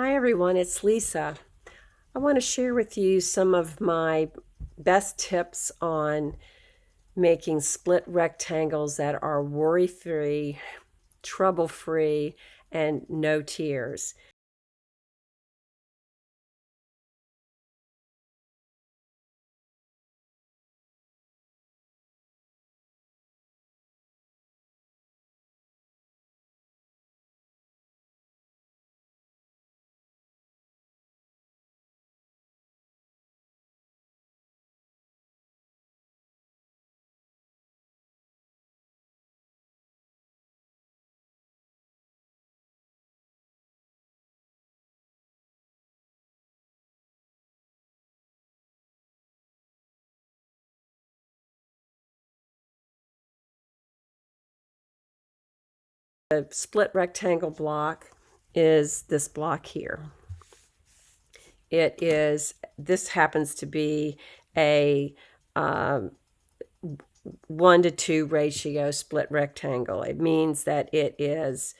Hi everyone, it's Lisa. I want to share with you some of my best tips on making split rectangles that are worry-free, trouble-free, and no tears. The split rectangle block is this block here. This happens to be a 1-to-2 ratio split rectangle. It means that it's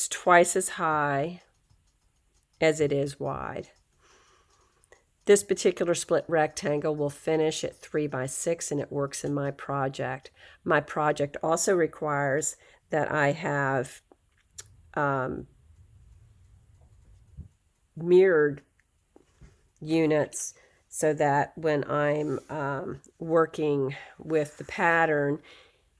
twice as high as it is wide. This particular split rectangle will finish at 3x6 and it works in my project. My project also requires that I have mirrored units so that when I'm working with the pattern,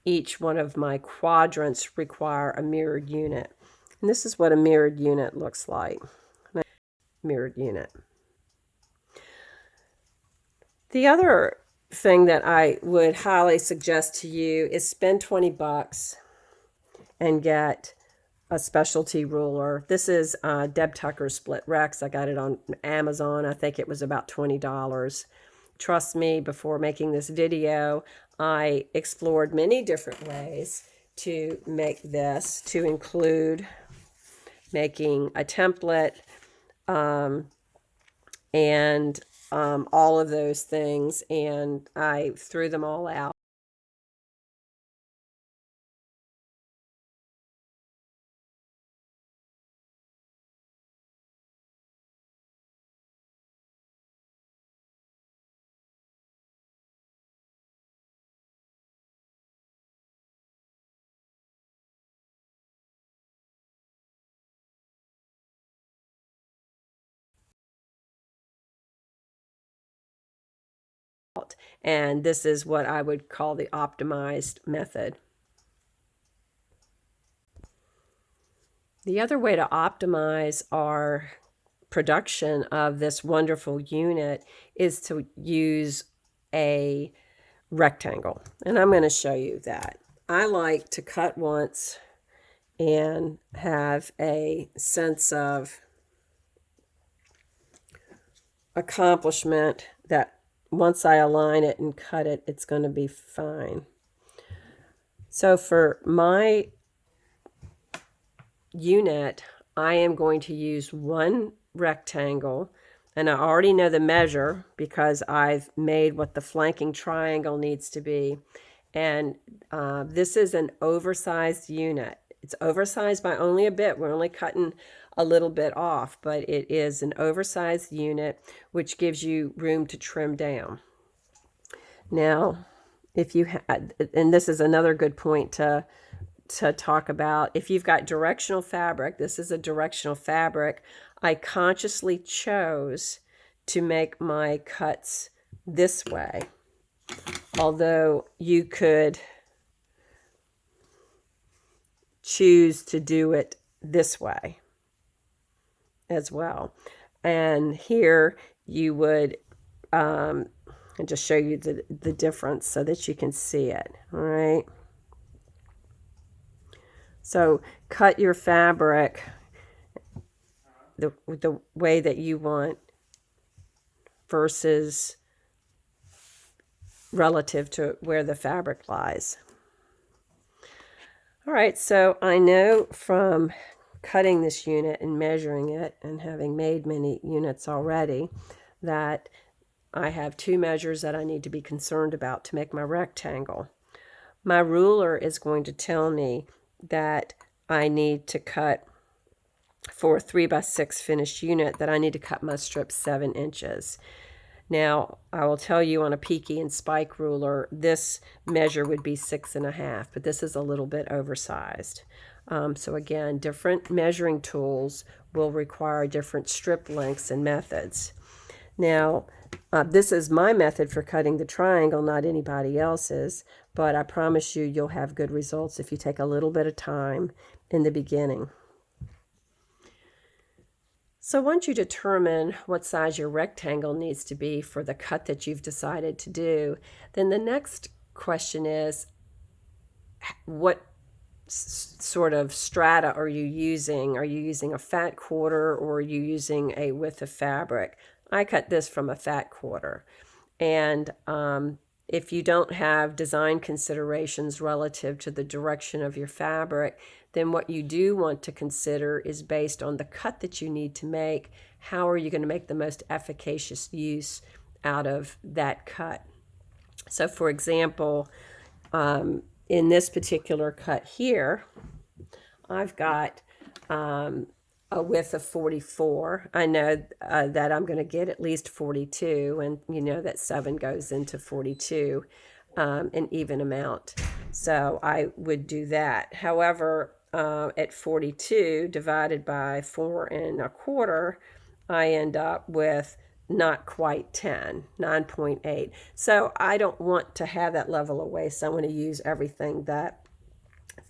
each one of my quadrants require a mirrored unit. And this is what a mirrored unit looks like. Mirrored unit. The other thing that I would highly suggest to you is spend 20 bucks and get a specialty ruler. This is Deb Tucker's Split Rects. I got it on Amazon. I think it was about $20. Trust me, before making this video, I explored many different ways to make this, to include making a template and all of those things, and I threw them all out. And this is what I would call the optimized method. The other way to optimize our production of this wonderful unit is to use a rectangle. And I'm going to show you that. I like to cut once and have a sense of accomplishment that once I align it and cut it, it's going to be fine. So for my unit, I am going to use one rectangle, and I already know the measure because I've made what the flanking triangle needs to be. And this is an oversized unit. It's oversized by only a bit. We're only cutting a little bit off, but it is an oversized unit, which gives you room to trim down. Now, if you and this is another good point to talk about, if you've got directional fabric, this is a directional fabric, I consciously chose to make my cuts this way, although you could choose to do it this way as well. And here you would and just show you the difference so that you can see it. All right, so cut your fabric the way that you want versus relative to where the fabric lies. All right, so I know from cutting this unit and measuring it and having made many units already that I have two measures that I need to be concerned about to make my rectangle. My ruler is going to tell me that I need to cut for a 3x6 finished unit that I need to cut my strip 7 inches. Now, I will tell you on a Peaky and Spike ruler, this measure would be 6.5, but this is a little bit oversized. So again, different measuring tools will require different strip lengths and methods. Now, this is my method for cutting the triangle, not anybody else's, but I promise you, you'll have good results if you take a little bit of time in the beginning. So once you determine what size your rectangle needs to be for the cut that you've decided to do, then the next question is, what sort of strata are you using? Are you using a fat quarter, or are you using a width of fabric? I cut this from a fat quarter. And if you don't have design considerations relative to the direction of your fabric, then what you do want to consider is based on the cut that you need to make. How are you going to make the most efficacious use out of that cut? So for example, in this particular cut here, I've got a width of 44. I know that I'm going to get at least 42, and you know that 7 goes into 42, an even amount. So I would do that. However, at 42 divided by 4.25, I end up with not quite 10, 9.8. So I don't want to have that level of waste. I want to use everything that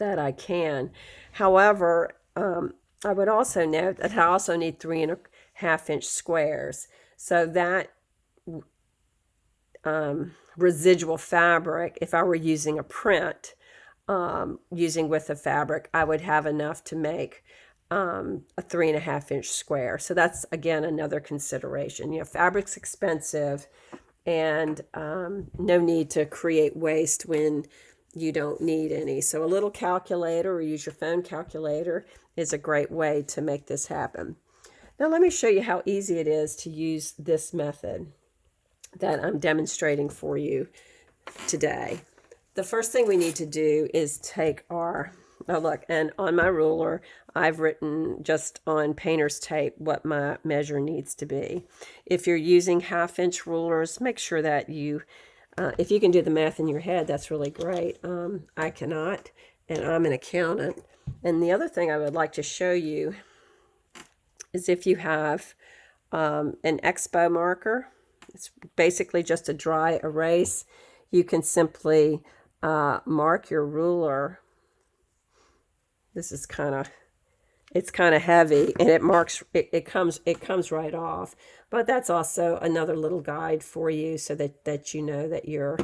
I can. However, I would also note that I also need 3.5 inch squares. So that residual fabric, if I were using a print, using width of fabric, I would have enough to make a 3.5 inch square. So that's, again, another consideration. You know, fabric's expensive, and no need to create waste when you don't need any. So a little calculator, or use your phone calculator, is a great way to make this happen. Now let me show you how easy it is to use this method that I'm demonstrating for you today. The first thing we need to do is take our, oh look, and on my ruler, I've written just on painter's tape what my measure needs to be. If you're using 1/2 inch rulers, make sure that you, if you can do the math in your head, that's really great. I cannot, and I'm an accountant. And the other thing I would like to show you is if you have an expo marker, it's basically just a dry erase, you can simply mark your ruler. This is it's kind of heavy, and it marks, it comes right off. But that's also another little guide for you, so that you know that you're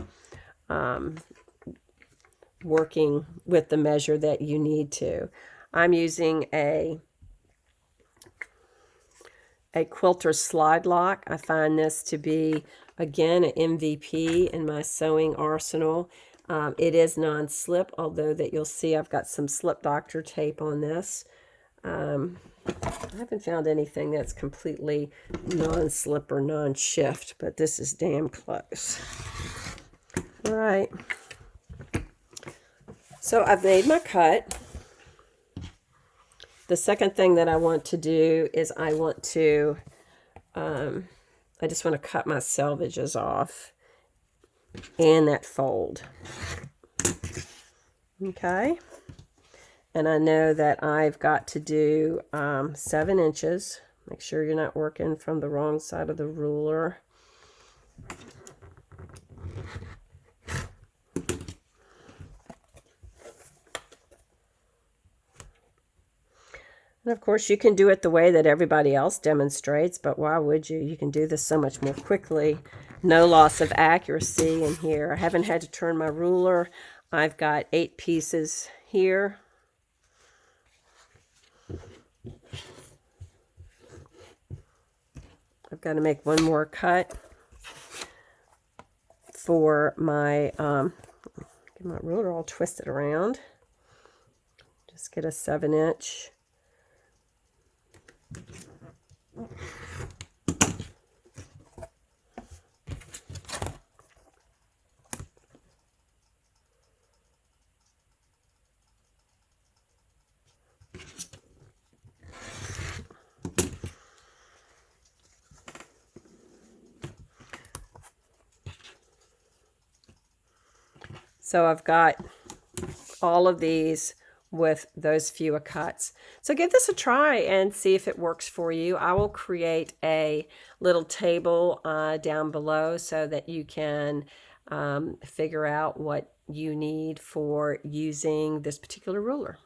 working with the measure that you need to. I'm using a quilter slide lock. I find this to be, again, an MVP in my sewing arsenal. It is non-slip, although that you'll see I've got some Slip Doctor tape on this. I haven't found anything that's completely non-slip or non-shift, but this is damn close. All right. So I've made my cut. The second thing that I want to do is I just want to cut my selvages off and that fold. Okay. And I know that I've got to do 7 inches. Make sure you're not working from the wrong side of the ruler. And of course, you can do it the way that everybody else demonstrates, but why would you? You can do this so much more quickly. No loss of accuracy in here. I haven't had to turn my ruler. I've got 8 pieces here. I've got to make one more cut for my, get my ruler all twisted around. Just get a 7 inch. So I've got all of these with those few cuts. So give this a try and see if it works for you. I will create a little table down below so that you can figure out what you need for using this particular ruler.